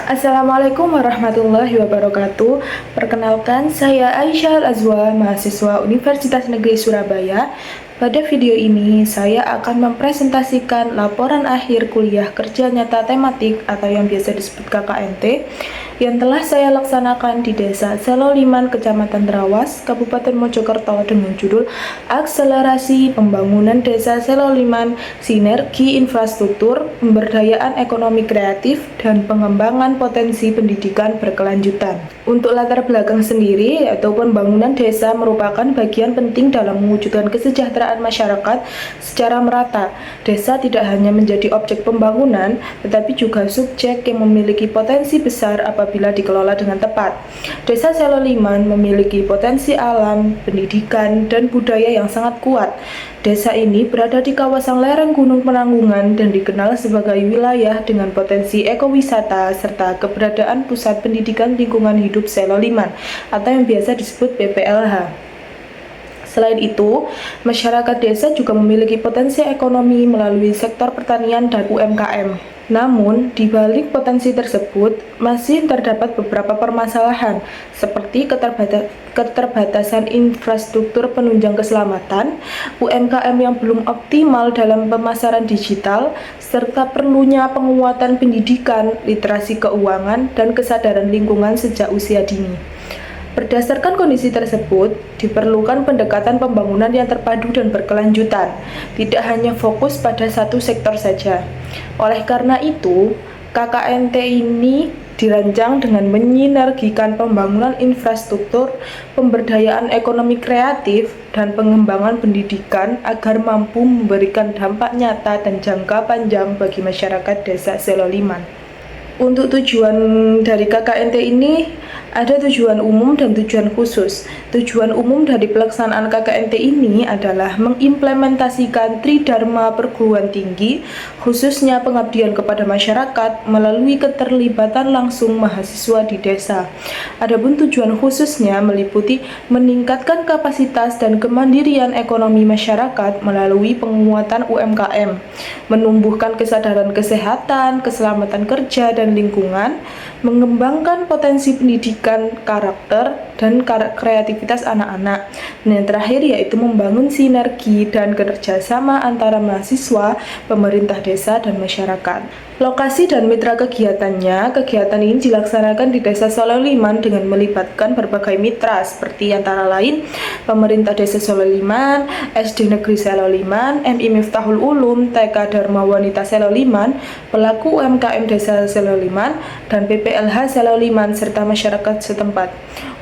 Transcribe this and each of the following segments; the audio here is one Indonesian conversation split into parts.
Assalamualaikum warahmatullahi wabarakatuh. Perkenalkan, saya Aisyah Al-Azwa, mahasiswa Universitas Negeri Surabaya. Pada video ini, saya akan mempresentasikan laporan akhir kuliah kerja nyata tematik atau yang biasa disebut KKNT yang telah saya laksanakan di Desa Seloliman, Kecamatan Trawas, Kabupaten Mojokerto dengan judul Akselerasi Pembangunan Desa Seloliman, Sinergi Infrastruktur, Pemberdayaan Ekonomi Kreatif, dan Pengembangan Potensi Pendidikan Berkelanjutan. Untuk latar belakang sendiri, yaitu pembangunan desa merupakan bagian penting dalam mewujudkan kesejahteraan masyarakat secara merata. Desa tidak hanya menjadi objek pembangunan, tetapi juga subjek yang memiliki potensi besar apabila dikelola dengan tepat. Desa Seloliman memiliki potensi alam, pendidikan, dan budaya yang sangat kuat. Desa ini berada di kawasan lereng Gunung Penanggungan dan dikenal sebagai wilayah dengan potensi ekowisata serta keberadaan Pusat Pendidikan Lingkungan Hidup Seloliman atau yang biasa disebut PPLH. Selain itu, masyarakat desa juga memiliki potensi ekonomi melalui sektor pertanian dan UMKM. Namun, di balik potensi tersebut, masih terdapat beberapa permasalahan, seperti keterbatasan infrastruktur penunjang keselamatan, UMKM yang belum optimal dalam pemasaran digital, serta perlunya penguatan pendidikan, literasi keuangan, dan kesadaran lingkungan sejak usia dini. Berdasarkan kondisi tersebut, diperlukan pendekatan pembangunan yang terpadu dan berkelanjutan, tidak hanya fokus pada satu sektor saja. Oleh karena itu, KKNT ini dirancang dengan menyinergikan pembangunan infrastruktur, pemberdayaan ekonomi kreatif, dan pengembangan pendidikan agar mampu memberikan dampak nyata dan jangka panjang bagi masyarakat Desa Seloliman. Untuk tujuan dari KKNT ini ada tujuan umum dan tujuan khusus. Tujuan umum dari pelaksanaan KKNT ini adalah mengimplementasikan Tridharma perguruan tinggi, khususnya pengabdian kepada masyarakat melalui keterlibatan langsung mahasiswa di desa. Adapun tujuan khususnya meliputi meningkatkan kapasitas dan kemandirian ekonomi masyarakat melalui penguatan UMKM, menumbuhkan kesadaran kesehatan, keselamatan kerja dan lingkungan, mengembangkan potensi pendidikan, karakter, dan kreativitas anak-anak. Dan yang terakhir yaitu membangun sinergi dan kerjasama antara mahasiswa, pemerintah desa, dan masyarakat. Lokasi dan mitra kegiatannya, kegiatan ini dilaksanakan di Desa Seloliman dengan melibatkan berbagai mitra seperti antara lain Pemerintah Desa Seloliman, SD Negeri Seloliman, MI Miftahul Ulum, TK Dharma Wanita Seloliman, pelaku UMKM Desa Seloliman, dan PPLH Seloliman serta masyarakat setempat.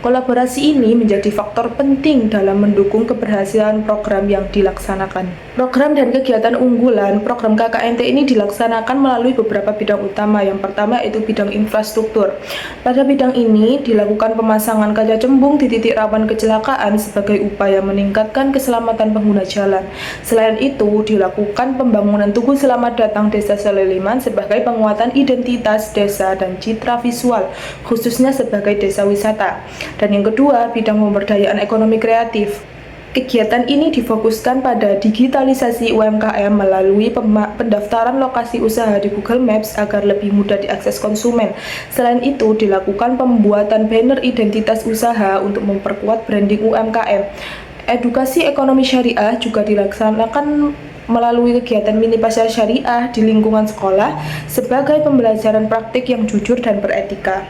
Kolaborasi ini menjadi faktor penting dalam mendukung keberhasilan program yang dilaksanakan. Program dan kegiatan unggulan program KKNT ini dilaksanakan melalui beberapa bidang utama. Yang pertama yaitu bidang infrastruktur. Pada bidang ini dilakukan pemasangan kaca cembung di titik rawan kecelakaan sebagai upaya meningkatkan keselamatan pengguna jalan. Selain itu, dilakukan pembangunan Tugu Selamat Datang Desa Seloliman sebagai penguatan identitas desa dan citra visual, khususnya sebagai desa wisata. Dan yang kedua, bidang pemberdayaan ekonomi kreatif. Kegiatan ini difokuskan pada digitalisasi UMKM melalui pendaftaran lokasi usaha di Google Maps agar lebih mudah diakses konsumen. Selain itu, dilakukan pembuatan banner identitas usaha untuk memperkuat branding UMKM. Edukasi ekonomi syariah juga dilaksanakan melalui kegiatan mini pasar syariah di lingkungan sekolah sebagai pembelajaran praktik yang jujur dan beretika.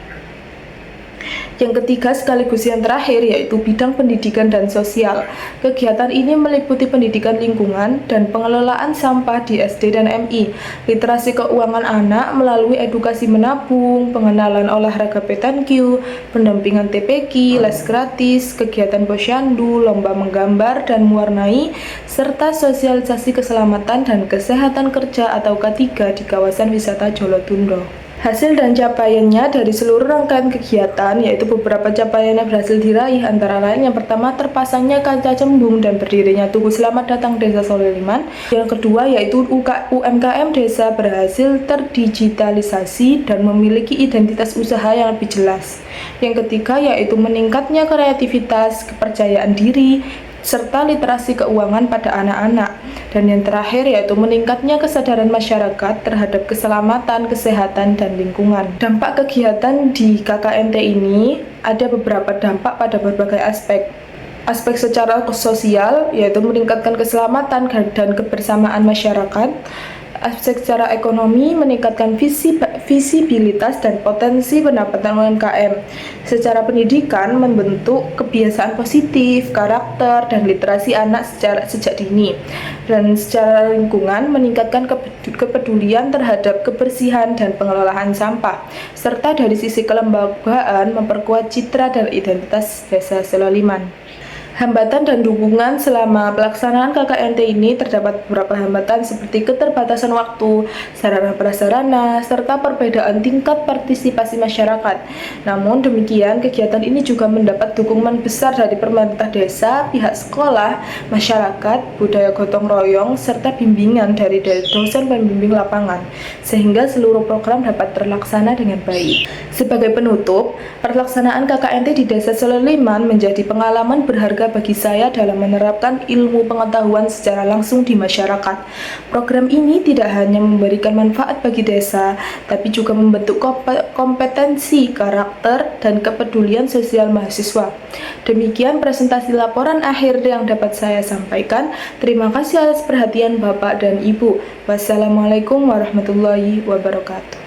Yang ketiga sekaligus yang terakhir yaitu bidang pendidikan dan sosial. Kegiatan ini meliputi pendidikan lingkungan dan pengelolaan sampah di SD dan MI, literasi keuangan anak melalui edukasi menabung, pengenalan olahraga petanque, pendampingan TPQ, les gratis, kegiatan posyandu, lomba menggambar dan mewarnai, serta sosialisasi keselamatan dan kesehatan kerja atau K3 di kawasan wisata Jolotundo. Hasil dan capaiannya dari seluruh rangkaian kegiatan, yaitu beberapa capaian yang berhasil diraih, antara lain yang pertama terpasangnya kaca cembung dan berdirinya Tugu Selamat Datang Desa Seloliman. Yang kedua yaitu UMKM desa berhasil terdigitalisasi dan memiliki identitas usaha yang lebih jelas. Yang ketiga yaitu meningkatnya kreativitas, kepercayaan diri, serta literasi keuangan pada anak-anak. Dan yang terakhir yaitu meningkatnya kesadaran masyarakat terhadap keselamatan, kesehatan, dan lingkungan. Dampak kegiatan di KKNT ini ada beberapa dampak pada berbagai aspek. Aspek secara sosial yaitu meningkatkan keselamatan dan kebersamaan masyarakat. Aspek secara ekonomi meningkatkan visibilitas dan potensi pendapatan UMKM. Secara pendidikan membentuk kebiasaan positif, karakter, dan literasi anak sejak dini. Dan secara lingkungan meningkatkan kepedulian terhadap kebersihan dan pengelolaan sampah. Serta dari sisi kelembagaan memperkuat citra dan identitas Desa Seloliman. Hambatan dan dukungan selama pelaksanaan KKNT ini terdapat beberapa hambatan seperti keterbatasan waktu, sarana prasarana, serta perbedaan tingkat partisipasi masyarakat. Namun demikian, kegiatan ini juga mendapat dukungan besar dari pemerintah desa, pihak sekolah, masyarakat, budaya gotong royong, serta bimbingan dari dosen pembimbing lapangan, sehingga seluruh program dapat terlaksana dengan baik. Sebagai penutup, pelaksanaan KKNT di Desa Seloliman menjadi pengalaman berharga bagi saya dalam menerapkan ilmu pengetahuan secara langsung di masyarakat. Program ini tidak hanya memberikan manfaat bagi desa, tapi juga membentuk kompetensi, karakter, dan kepedulian sosial mahasiswa. Demikian presentasi laporan akhir yang dapat saya sampaikan. Terima kasih atas perhatian Bapak dan Ibu. Wassalamualaikum warahmatullahi wabarakatuh.